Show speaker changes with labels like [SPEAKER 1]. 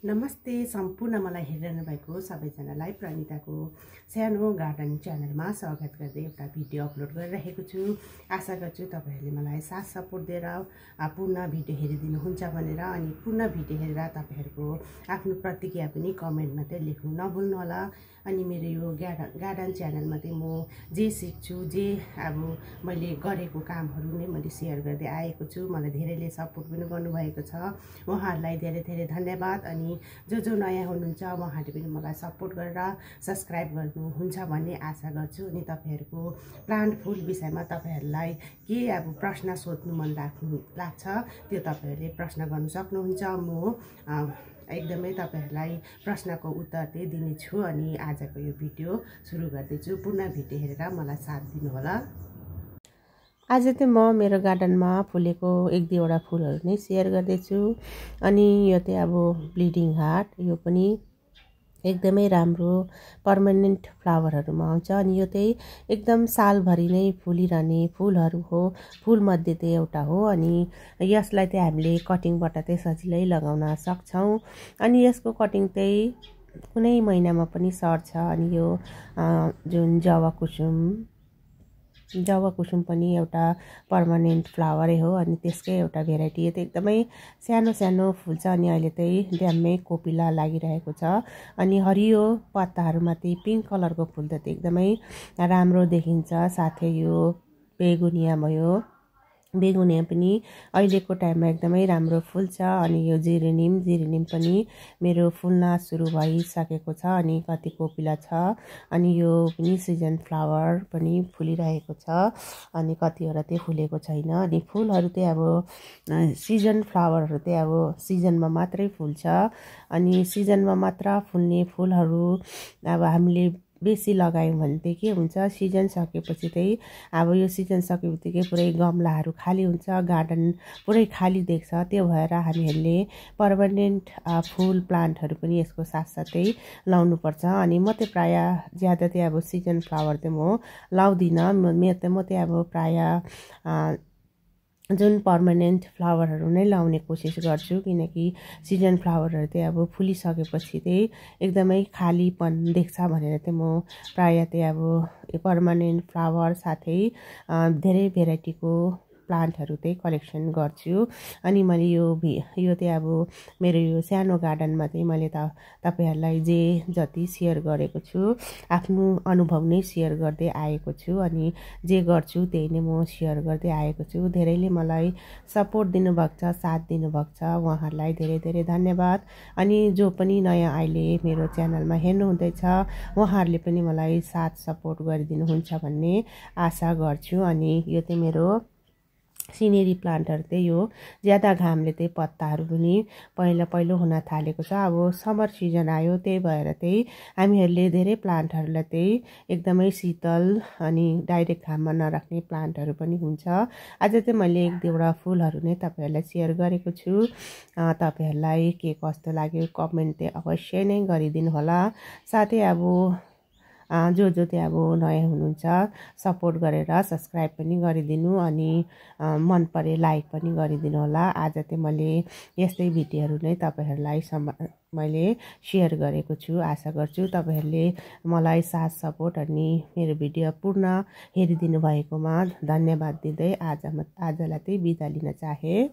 [SPEAKER 1] नमस्ते सम्पूर्ण मलाई हेरिरहनु भएको सबैजनालाई प्रनिताको सानो गार्डन च्यानलमा स्वागत गर्दै एउटा भिडियो अपलोड गरिरहेको छु। आशा गर्छु तपाईहरुले मलाई साथ सपोर्ट दिएर पूर्ण भिडियो हेरिदिनुहुन्छ भनेर। अनि पूर्ण भिडियो हेरेर तपाईहरुको आफ्नो प्रतिक्रिया पनि कमेन्टमा चाहिँ लेख्नु नभुल्नु होला। अनि मेरो यो गार्डन च्यानलमा चाहिँ म जे सिक्छु, जे अब मैले गरेको कामहरु नै मैले शेयर गर्दै आएको छु। मलाई धेरैले सपोर्ट पनि गर्नुभएको छ, उहाँहरुलाई धेरै धेरै धन्यवाद। अनि जो नयाँ हुनुहुन्छ उहाँहरूले पनि मलाई सपोर्ट गरेर सब्स्क्राइब गर्नुहुन्छ भन्ने आशा गर्छु। अनि तपाईहरुको प्लान्ट फुल विषयमा तपाईहरुलाई के अब प्रश्न सोध्नु मन लाग्छ त्यो तपाईहरुले प्रश्न गर्न सक्नुहुन्छ। म एकदमै तपाईहरुलाई प्रश्नको उत्तर चाहिँ दिनेछु। अनि आजको यो भिडियो सुरु गर्दैछु। पूर्ण भिडियो हेरेर मलाई साथ दिनु होला। आज चाहिँ म मेरो गार्डनमा फुलेको एक दुईवटा फुलहरू नै शेयर गर्दैछु। अनि यो चाहिँ अब ब्लिडिङ हार्ट, यो पनि एकदमै राम्रो पर्मानेन्ट फ्लावरहरुमा आउँछ। अनि यो चाहिँ एकदम सालभरि नै फुलिरहने फुलहरू हो, फुलमध्ये चाहिँ एउटा हो। अनि यसलाई चाहिँ हामीले कटिङबाट चाहिँ सजिलै लगाउन सक्छौँ। अनि यसको कटिङ चाहिँ कुनै महिनामा पनि सर्छ। अनि यो जुन जवा कुसुम पनि एउटा पर्मानेन्ट फ्लावरै हो। अनि त्यसकै एउटा भेराइटी यो चाहिँ एकदमै सानो सानो फुल्छ। अनि अहिले चाहिँ ड्याम्मै कोपिला लागिरहेको छ। अनि हरियो पत्ताहरूमा चाहिँ पिङ्क कलरको फुल्दा चाहिँ एकदमै राम्रो देखिन्छ। साथै यो बेगुनिया पनि अहिलेको टाइममा एकदमै राम्रो फुल्छ। अनि यो जिरेनियम पनि मेरो फुल्न सुरु भइसकेको छ। अनि कति कोपिला छ। अनि यो पनि सिजन फ्लावर पनि फुलिरहेको छ। अनि कतिवटा चाहिँ फुलेको छैन। अनि फुलहरू चाहिँ अब सिजन फ्लावरहरू चाहिँ अब सिजनमा मात्रै फुल्छ। अनि सिजनमा मात्र फुल्ने फुलहरू अब हामीले बेसी लगायौँ भने चाहिँ के हुन्छ, सिजन सकेपछि चाहिँ अब यो सिजन सकेबित्तिकै पुरै गमलाहरू खाली हुन्छ, गार्डन पुरै खाली देख्छ। त्यो भएर हामीहरूले पर्मानेन्ट फुल प्लान्टहरू पनि यसको साथसाथै लाउनुपर्छ। अनि म चाहिँ प्रायः ज्यादा चाहिँ अब सिजन फ्लावर चाहिँ म लाउँदिनँ। म चाहिँ अब प्रायः जुन पर्मानेन्ट फ्लावरहरू नै लाउने कोसिस गर्छु। किनकि सिजन फ्लावरहरू चाहिँ अब फुलिसकेपछि चाहिँ एकदमै खालीपन देख्छ भनेर चाहिँ म प्रायः चाहिँ अब पर्मानेन्ट फ्लावर साथै धेरै भेराइटीको प्लान्टहरू चाहिँ कलेक्सन गर्छु। अनि मैले यो चाहिँ अब मेरो यो सानो गार्डनमा चाहिँ मैले तपाईहरुलाई जे जति शेयर गरेको छु, आफ्नो अनुभव नै शेयर गर्दै आएको छु। अनि जे गर्छु त्यही नै म शेयर गर्दै आएको छु। धेरैले मलाई सपोर्ट दिनुभएको छ, साथ दिनुभएको छ, उहाँहरूलाई धेरै धेरै धन्यवाद। अनि जो पनि नयाँ अहिले मेरो च्यानलमा हेर्नु हुँदैछ उहाँहरूले पनि मलाई साथ सपोर्ट गरिदिनुहुन्छ भन्ने आशा गर्छु। अनि यो चाहिँ मेरो सिनेरी प्लान्टहरू चाहिँ यो ज्यादा घामले चाहिँ पत्ताहरू पनि पहिलो हुन थालेको छ। अब समर सिजन आयो, त्यही भएर चाहिँ हामीहरूले धेरै प्लान्टहरूलाई चाहिँ एकदमै शीतल अनि डाइरेक्ट घाममा नराख्ने प्लान्टहरू पनि हुन्छ। आज चाहिँ मैले एक दुईवटा फुलहरू नै तपाईहरुलाई शेयर गरेको छु। तपाईहरुलाई के कस्तो लाग्यो कमेन्ट चाहिँ अवश्य नै गरिदिनु होला। साथै अब जो चाहिँ अब नयाँ हुनुहुन्छ सपोर्ट गरेर सब्स्क्राइब पनि गरिदिनु। अनि मन परे लाइक पनि गरिदिनु होला। आज चाहिँ मैले यस्तै भिडियोहरू नै तपाईहरुलाई मैले शेयर गरेको छु। आशा गर्छु तपाईहरुले मलाई साथ सपोर्ट अनि मेरो भिडियो पूर्ण हेरिदिनु भएकोमा धन्यवाद दिँदै आजलाई चाहिँ बिदा लिन चाहे।